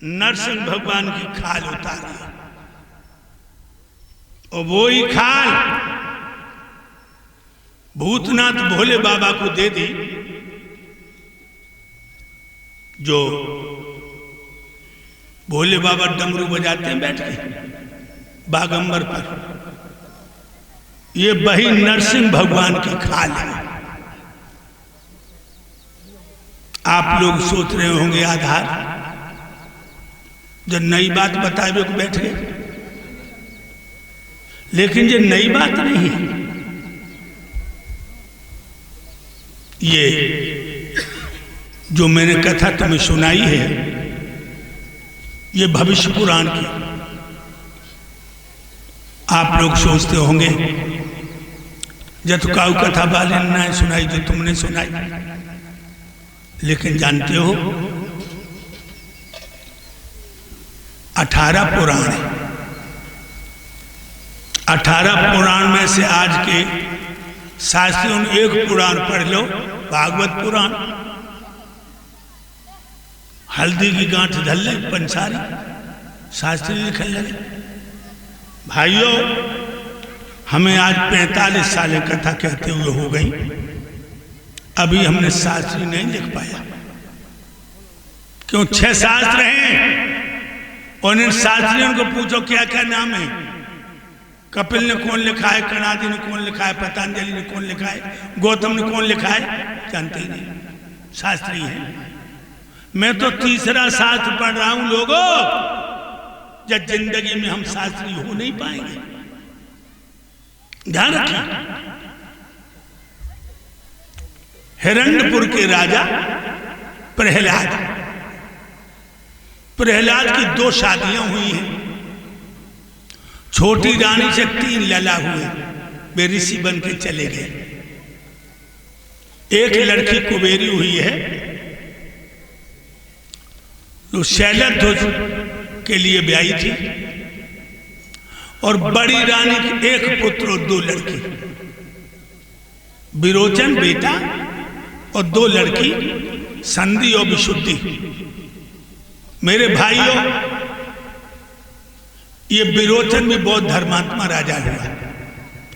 नरसिंह भगवान की खाल उतारी और वो ही खाल भूतनाथ भोले बाबा को दे दी, जो भोले बाबा डमरू बजाते हैं बैठ के बागंबर पर। ये वही नरसिंह भगवान की खाल है। आप लोग सोच रहे होंगे आधार, जो नई बात बताए को बैठ गए, लेकिन ये नई बात नहीं है। ये जो मैंने कथा तुम्हें सुनाई है, ये भविष्य पुराण की। आप लोग सोचते होंगे जतुकाऊ कथा वाले ने सुनाई जो तुमने सुनाई, लेकिन जानते हो 18 पुराण है। 18 पुराण में से आज के शास्त्रियों ने एक पुराण पढ़ लो, भागवत पुराण। हल्दी की गांठ धल लगी पंसारी, शास्त्री लिखने लगे। भाइयों, हमें आज 45 साल कथा कहते हुए हो गई, अभी हमने शास्त्री नहीं लिख पाया। क्यों? 6 शास्त्र हैं और इन शास्त्रियों को पूछो क्या क्या नाम है। कपिल ने कौन लिखा है, कणादि ने कौन लिखा है, पतंजलि ने कौन लिखा है, गौतम ने कौन लिखा है, जानते ही नहीं। शास्त्री है। मैं तो तीसरा शास्त्र पढ़ रहा हूं लोगों, जब जिंदगी में हम शास्त्री हो नहीं पाएंगे। ध्यान रखिए। हिरण्यपुर के राजा प्रहलाद की 2 शादियां हुई हैं। छोटी रानी से 3 लला हुए, वे ऋषि बन के चले गए। एक लड़की कुबेरी हुई है, जो शैलध्वज के लिए ब्याही थी, और बड़ी रानी के 1 पुत्र और 2 लड़की, विरोचन बेटा और 2 लड़की, संधि और विशुद्धि। मेरे भाइयों, ये विरोचन भी बहुत धर्मात्मा राजा हुआ।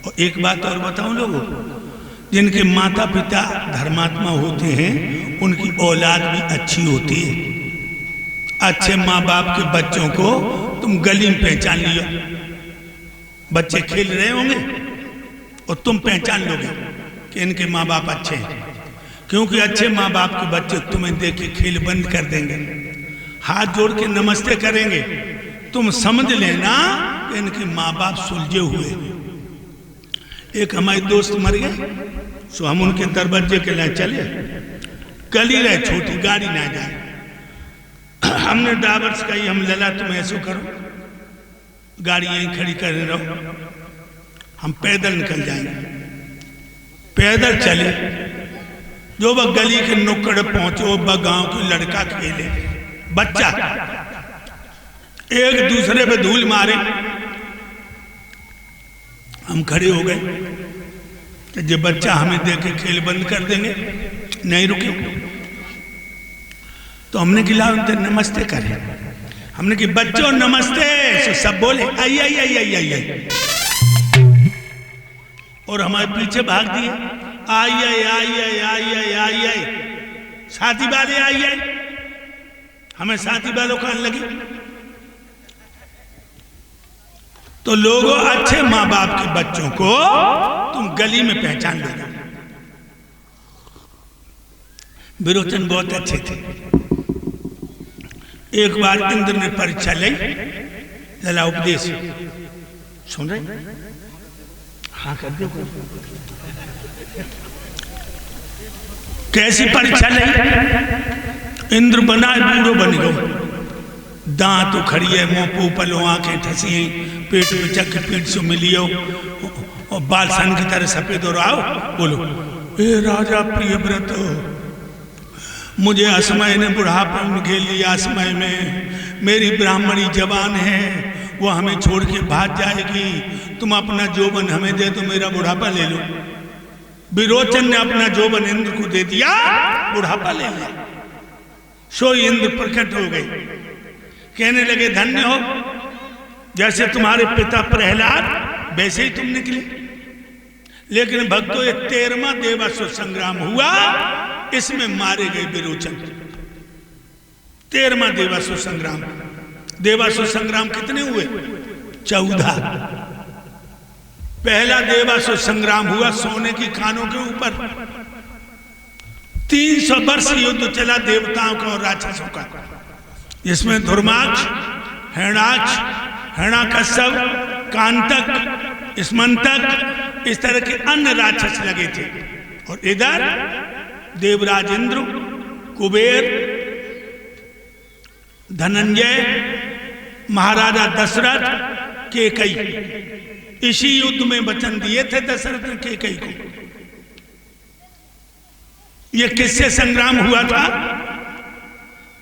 और एक बात और बताऊं लोगों, जिनके माता पिता धर्मात्मा होते हैं, उनकी औलाद भी अच्छी होती है। अच्छे माँ बाप के बच्चों को तुम गली में पहचान लियो, बच्चे खेल रहे होंगे और तुम पहचान लोगे कि इनके माँ बाप अच्छे हैं, क्योंकि अच्छे माँ बाप के बच्चे तुम्हें देख के खेल बंद कर देंगे, हाथ जोड़ के नमस्ते करेंगे। तुम समझ लेना कि इनके माँ बाप सुलझे हुए। एक हमारे दोस्त मर गए, सो हम उनके दरवाजे के लिए चले। गली रहे छोटी, गाड़ी ना जाए। हमने ड्राइवर से कही, हम लला तुम ऐसा करो, गाड़ी यहीं खड़ी कर रहो, हम पैदल निकल जाएंगे। पैदल चले, जो वह गली के नुक्कड़ पहुंचे, वह गांव के लड़का खेले, बच्चा एक दूसरे पे धूल मारे। हम खड़े हो गए कि जो बच्चा हमें देख के खेल बंद कर देंगे, नहीं रुके। तो हमने खिला उनसे नमस्ते करें। हमने कि बच्चों नमस्ते, तो सब बोले आई आई आई आई आई आई, और हमारे पीछे भाग दिए, आई आई आई आई आई आई आई आई, साथी वाले आई आई। हमें साथी वालों कहने लगे। तो लोगों, अच्छे माँ बाप के बच्चों को तुम गली में पहचान लोगे। विरोचन बहुत अच्छे थे। एक बार इंद्र ने परीक्षा ली, लला उपदेश सुन रहे? हाँ कर दो। कैसी परीक्षा ली? इंद्र बना, बूढ़ो बन गो, दांत उखड़ी है, मुंह पूपलो, आंखें ठसी, पेट पिचक पीठ से मिलियो, और बाल सन की तरह सफेद हो आओ बोलो, ए राजा प्रियव्रत, मुझे असमय ने बुढ़ापा में घेर लिया। असमय में मेरी ब्राह्मणी जवान है, वो हमें छोड़ के भाग जाएगी। तुम अपना जोबन हमें दे तो मेरा बुढ़ापा ले लो। विरोचन ने अपना जोबन इंद्र को दे दिया, बुढ़ापा ले लिया। सो इंद्र प्रकट हो गए। कहने लगे धन्य हो, जैसे तुम्हारे पिता प्रहलाद वैसे ही तुम निकले। लेकिन भक्तों, ये 13वां देवासुर संग्राम हुआ, इसमें मारे गए विरोचन। 13वां देवासुर संग्राम। देवासुर संग्राम कितने हुए? 14। पहला देवासुर संग्राम हुआ सोने की खानों के ऊपर। 300 वर्ष युद्ध चला देवताओं का और राक्षसों का, जिसमें धर्माक्ष, हिरणाक्ष, हिरण्यकश्यप, कांतक, स्मंतक, इस तरह के अन्य राक्षस लगे थे। और इधर देवराज इंद्र, कुबेर, धनंजय, महाराजा दशरथ, केकई, इसी युद्ध में वचन दिए थे दशरथ ने केकई को। यह किससे संग्राम हुआ था?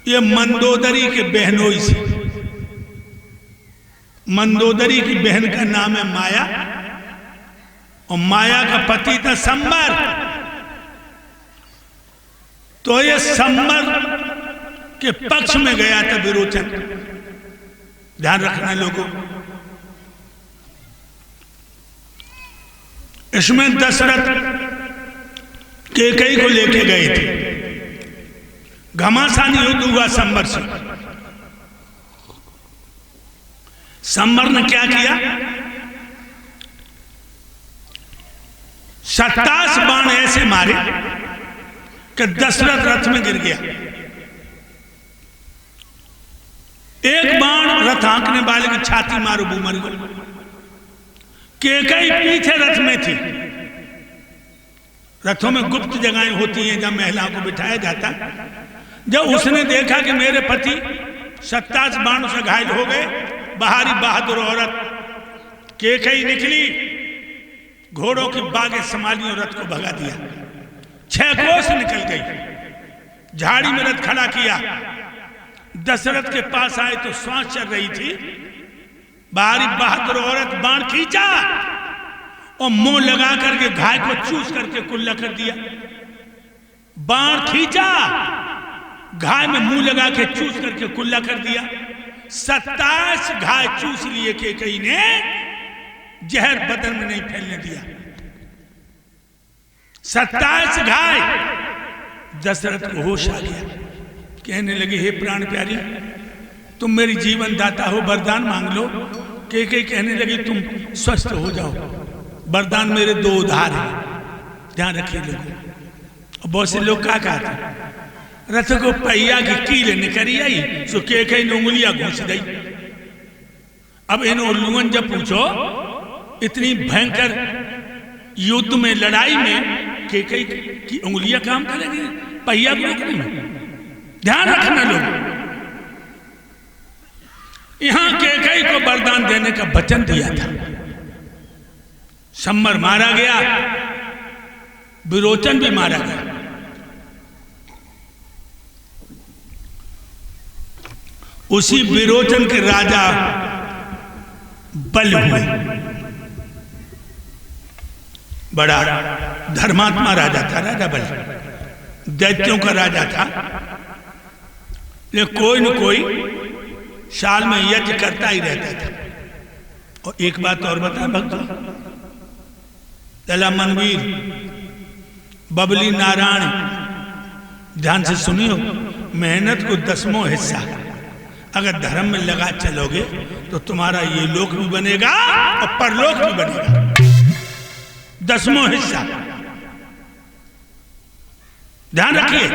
यह मंदोदरी के बहनोई से। मंदोदरी की बहन का नाम है माया, और माया का पति था संबर। तो यह संबर के पक्ष में गया था विरोचन। ध्यान रखना लोगों, इसमें दशरथ केकई को लेके गए थे। घमासान युद्ध हुआ संबर से। संबर ने क्या किया? 27 बाण ऐसे मारे कि दशरथ रथ में गिर गया। एक बाण रथ हाँकने वाले की छाती मारो, वो मर गया। केकई पीछे रथ में थी। रथों में गुप्त जगहें होती हैं जहां महिलाओं को बिठाया जाता। जब उसने देखा कि मेरे पति 27 बाणों से घायल हो गए, बाहरी बहादुर औरत केकई निकली, घोड़ों की बागें संभाली और रथ को भगा दिया। 6 कोस निकल गई। झाड़ी में रथ खड़ा किया। दशरथ के पास आए तो श्वास चल रही थी। बाहरी बहादुर औरत बाण खींचा और मुंह लगा करके घाय को चूस करके कुल्ला कर दिया। बाण खींचा, घाय में मुंह लगा के चूस करके कुल्ला कर दिया। 27 घाय चूस लिए केकई ने, जहर बदन में नहीं फैलने दिया। 27 घाय। दशरथ को होश आ गया। कहने लगे, हे प्राण प्यारी, तुम मेरी जीवन दाता हो, वरदान मांग लो। केकई कहने लगी, तुम स्वस्थ हो जाओ, वरदान मेरे 2 उधार हैं, ध्यान रखिए लोगों। बहुत से लोग क्या कहते, रथ को पहिया की कील निकरी आई, सो केकई ने उंगलियां घुस गई। अब इन उल्लुअन जब पूछो, इतनी भयंकर युद्ध में, लड़ाई में केकई की उंगलियां काम करेंगी पहिया को रोकने में? ध्यान रखना लोग। यहां केकई को वरदान देने का वचन दिया था। संबर मारा गया, विरोचन भी मारा गया। उसी विरोचन के राजा बल हुए। बड़ा धर्मात्मा राजा था राजा बल, दैत्यों का राजा था। लेकिन कोई न कोई साल में यज्ञ करता ही रहता था। और एक बात और बता भक्तों, लला मनवीर, बबली नारायण, ध्यान से सुनियो, मेहनत को 10वां हिस्सा अगर धर्म में लगा चलोगे तो तुम्हारा ये लोक भी बनेगा और परलोक भी बनेगा। 10वां हिस्सा, ध्यान रखिए।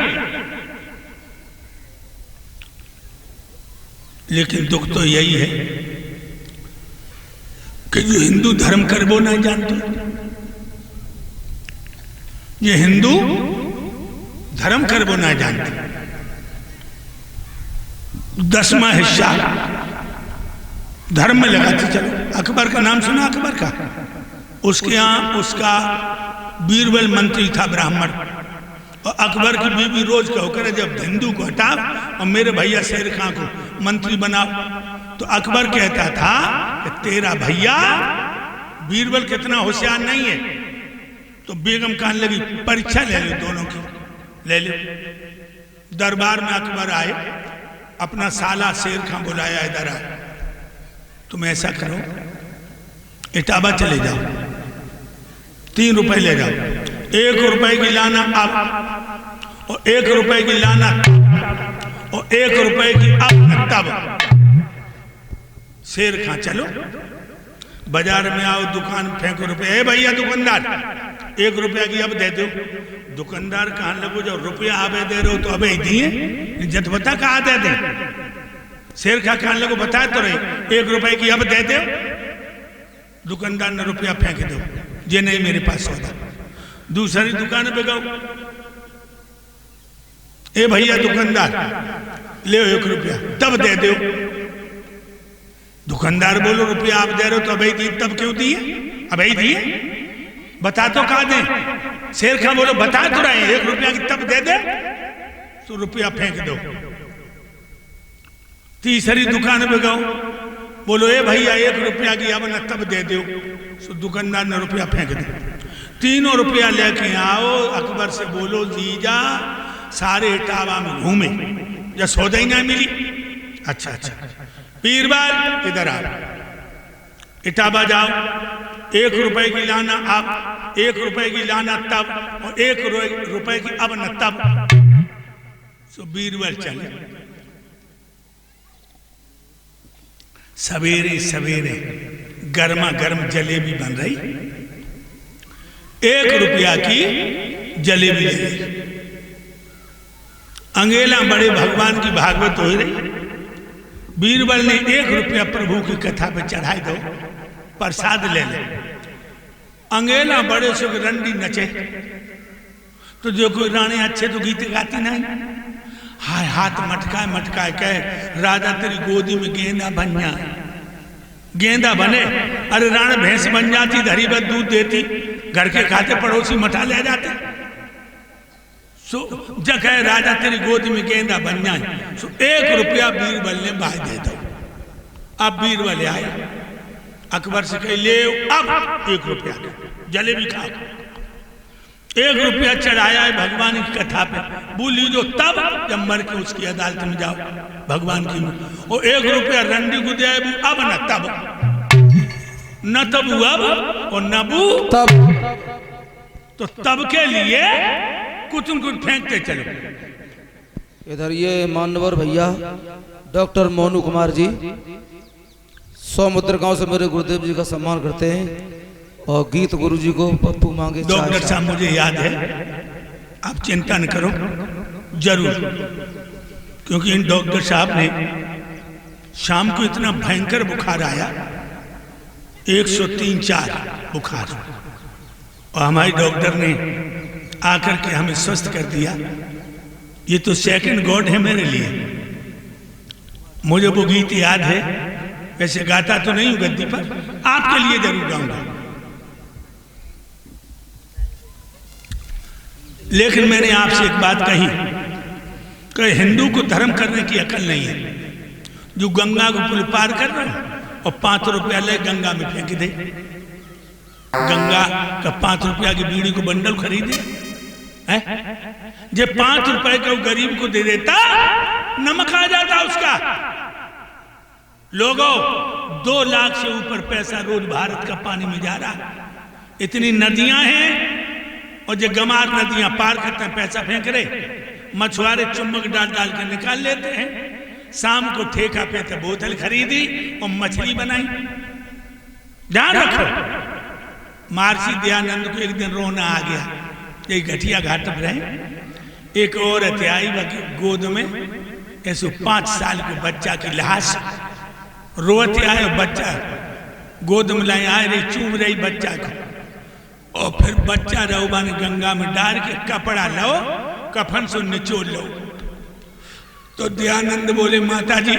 लेकिन दुख तो यही है कि जो हिंदू धर्म कर वो नहीं जानते। ये हिंदू धर्म कर वो नहीं जानते। 10वां हिस्सा धर्म में लगाते चलो। अकबर का नाम सुना? अकबर का, उसके यहाँ उसका बीरबल मंत्री था ब्राह्मण, और अकबर की बीवी रोज कहो करे, जब हिंदू को हटाओ और मेरे भैया शेर खां को मंत्री बनाओ। तो अकबर कहता था कि तेरा भैया बीरबल कितना होशियार नहीं है। तो बेगम कहने लगी, परीक्षा ले लो दोनों की, ले लो। दरबार में अकबर आए, अपना साला शेर खां बुलाया इधर आ, तुम ऐसा करो इटावा चले जाओ, 3 रुपए ले जाओ, 1 रुपए की लाना अब और 1 रुपए की लाना और 1 रुपए की अब तब। शेर खां चलो बाजार में आओ, दुकान फेंको रुपए, ए भैया दुकानदार 1 रुपया की अब दे दो। दुकानदार कहाँ लगो, जब रुपया आवे दे रहे हो तो अबे दिए, जत बता कहाँ दे दे। शेर खां कहाँ लगो बताए तो रहे, 1 रुपए की अब दे दो। दुकानदार ने रुपया फेंक दो, ये नहीं मेरे पास सौदा। दूसरी दुकान पे गो, ए भैया दुकानदार ले 1 रुपया तब दे दो। दुकानदार बोलो रुपया आप दे रहे हो तो अभी दिए, तब क्यों दिए, अभी दिए, बता तो कहा दे। शेर खां बोलो बता तो रहे 1 रुपया की तब दे दे, तो रुपया फेंक दो। तीसरी दुकान पे गो, बोलो ए भैया 1 रुपया की अब न तब दे दो, तो दुकानदार ने रुपया फेंक दो। तीनों रुपया लेके आओ, अकबर से बोलो जीजा सारे इटावा में घूमे, या सौदा ही ना मिली। अच्छा अच्छा, पीरबाल इधर आ, इटावा जाओ, 1 रुपए की लाना अब, 1 रुपए की लाना तब और 1 रुपए की अब न तब। सो बीरबल चले, सवेरे सवेरे गर्मा गर्म जलेबी बन रही, 1 रुपया की जलेबी ले ली। अंगेला बड़े भगवान की भागवत हो रही, बीरबल ने 1 रुपया प्रभु की कथा पे चढ़ाई दो, प्रसाद ले ले। अंगेला बड़े से रंडी नचे, तो जो कोई रानी अच्छे तो गीत गाती नहीं, हाय हाथ मटकाए मटकाए कहे राजा तेरी गोदी में गेंदा बन जा, गेंदा बने। अरे राण भैंस बन जाती, धरी बद दूध देती, घर के खाते पड़ोसी मठा ले जाते। सो जगह राजा तेरी गोदी में गेंदा बन जाए, सो 1 रुपया बीरबल ने बाय दे दो। अब बीरबल आए, अकबर से कहे ले अब 1 रुपया जलेबी खाओ। 1 रुपया चढ़ाया है भगवान की कथा पे, बोली जो तब जब मर के उसकी अदालत में जाओ भगवान की, और 1 रुपया रंडी को दे अब न तब, न तब अब और न बू तब। तो तब के लिए कुछ न कुछ फेंकते चलो। इधर ये मान्यवर भैया डॉक्टर मोनू कुमार जी 100 मुद्रा गांव से मेरे गुरुदेव जी का सम्मान करते हैं, और गीत गुरु जी को पप्पू मांगे। डॉक्टर साहब मुझे याद है, आप चिंता न करो जरूर, क्योंकि इन डॉक्टर साहब ने शाम को इतना भयंकर बुखार आया, 103-4 बुखार, और हमारे डॉक्टर ने आकर के हमें स्वस्थ कर दिया। ये तो सेकंड गॉड है मेरे लिए। मुझे वो गीत याद है, वैसे गाता तो नहीं हूं गद्दी पर, आपके लिए जरूर गाऊंगा। लेकिन मैंने आपसे एक बात कही कि हिंदू को धर्म करने की अकल नहीं है, जो गंगा को पुल पार कर रहा है और 5 रुपया ले गंगा में फेंक दे, गंगा का 5 रुपया की बीड़ी को बंडल खरीदे है, जब 5 रुपए का गरीब को दे देता नमक आ जाता उसका। लोगों 2 लाख से ऊपर पैसा रोज भारत का पानी में जा रहा, इतनी नदियां हैं, और जो गमार नदियां पार करते हैं पैसा फेंक रहे, मछुआरे चुम्बक डाल डाल के निकाल लेते हैं। शाम को ठेका पे तो बोतल खरीदी और मछली बनाई। ध्यान रखो, महर्षि दयानंद को एक दिन रोना आ गया, ये घटिया घाट पर रहे, एक औरत आई गोद में ऐसे 5 साल के बच्चा की लाश, रोते आए, बच्चा गोद में लाए आए रही, चूम रही बच्चा को, और फिर बच्चा रहुबा ने गंगा में डाल के कपड़ा लो, कफन से निचोड़ लो। तो दयानंद बोले माता जी